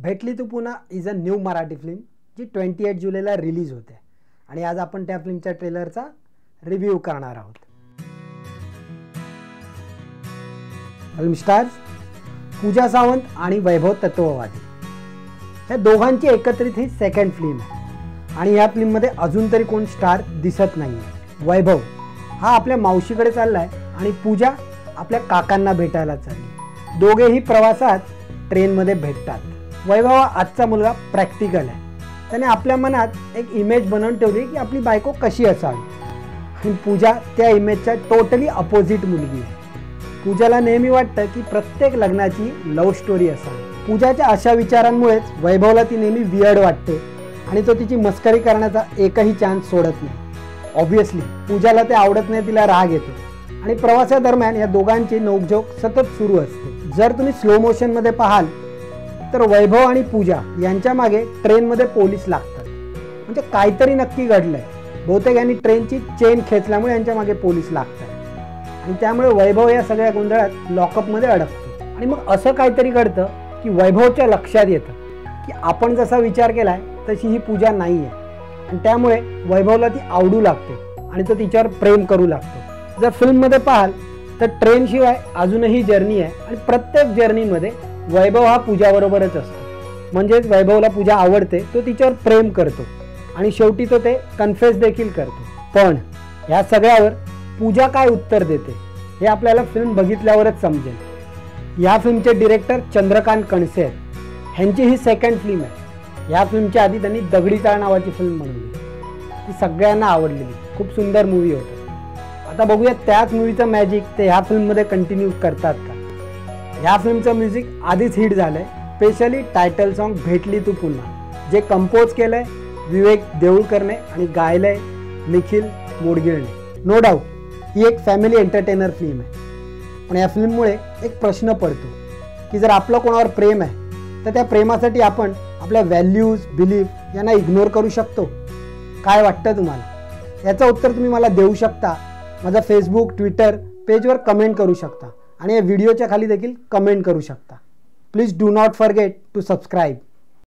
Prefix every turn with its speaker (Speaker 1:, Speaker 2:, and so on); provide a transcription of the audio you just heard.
Speaker 1: भेटली Tu Punha is a new Marathi film जी 28 जुलैला रिलीज होते आणि आज आपण त्या फिल्मच्या ट्रेलरचा रिव्ह्यू करणार आहोत. फिल्म स्टार्स पूजा सावंत आणि वैभव तत्ववादी या दोघांची एकत्रित ही सेकंड फिल्म आहे आणि या फिल्ममध्ये अजून तरी कोण स्टार दिसत नाहीये. वैभव हा आपल्या मावशीकडे चाललाय आणि पूजा आपल्या काकांना भेटायला चालली. दोघेही प्रवासात ट्रेनमध्ये भेटतात. वैभव हा आजचा मुलगा प्रॅक्टिकल आहे. त्याने आपल्या मनात एक इमेज बनवून ठेवली की आपली बायको कशी असावी आणि पूजा त्या इमेजच्या टोटली अपोजिट मुलगी आहे. पूजाला नेहमी वाटतं की प्रत्येक लग्नाची लव्ह स्टोरी असावी. पूजाच्या अशा विचारांमुळेच वैभवला ती नेहमी वियर्ड वाटते आणि तो तिची मस्करी करण्याचा एकही चान्स सोडत नाही. ऑब्विसली पूजाला ते आवडत नाही, तिला राग येतो आणि प्रवासादरम्यान या दोघांची नोकझोक सतत सुरू असते. जर तुम्ही स्लो मोशनमध्ये पाहाल तर वैभव आणि पूजा यांच्या मागे ट्रेनमध्ये पोलीस लागतात. म्हणजे काहीतरी नक्की घडलंय. बहुतेक यांनी ट्रेनची चेन खेचल्यामुळे यांच्या मागे पोलीस लागतात आणि त्यामुळे वैभव या सगळ्या गोंधळात लॉकअपमध्ये अडकतो. आणि मग असं काहीतरी घडतं की वैभवच्या लक्षात येतं की आपण जसा विचार केलाय तशी ही पूजा नाही आहे आणि त्यामुळे वैभवला ती आवडू लागते आणि तो तिच्यावर प्रेम करू लागतो. जर फिल्ममध्ये पाहाल तर ट्रेनशिवाय अजूनही जर्नी आहे आणि प्रत्येक जर्नीमध्ये वैभव हा पूजाबरोबरच असतो. म्हणजेच वैभवला पूजा आवडते, तो तिच्यावर प्रेम करतो आणि शेवटी तो ते कन्फेस देखील करतो. पण ह्या सगळ्यावर पूजा काय उत्तर देते हे आपल्याला फिल्म बघितल्यावरच समजेल. या फिल्मचे डिरेक्टर चंद्रकांत कणसे आहेत. ह्यांची ही सेकंड फिल्म आहे. या फिल्मच्या आधी त्यांनी दगडी चाळ नावाची फिल्म बनवली. ती सगळ्यांना आवडलेली, खूप सुंदर मूवी होती. आता बघूया त्याच मूवीचं मॅजिक ते ह्या फिल्ममध्ये कंटिन्यू करतात का. ह्या फिल्मचं म्युझिक आधीच हिट झालंय. स्पेशली टायटल सॉन्ग भेटली तू पुन्हा जे कंपोज केलंय विवेक देऊळकरने आणि गायलंय निखिल मोडगिळने. नो डाऊट ही एक फॅमिली एंटरटेनर फिल्म आहे. पण या फिल्ममुळे एक प्रश्न पडतो की जर आपलं कोणावर प्रेम आहे तर त्या प्रेमासाठी आपण आपल्या व्हॅल्यूज बिलीफ यांना इग्नोर करू शकतो. काय वाटतं तुम्हाला? याचं उत्तर तुम्ही मला देऊ शकता. माझा फेसबुक ट्विटर पेजवर कमेंट करू शकता आणि या व्हिडिओच्या खाली देखील कमेंट करू शकता. Please do not forget to subscribe.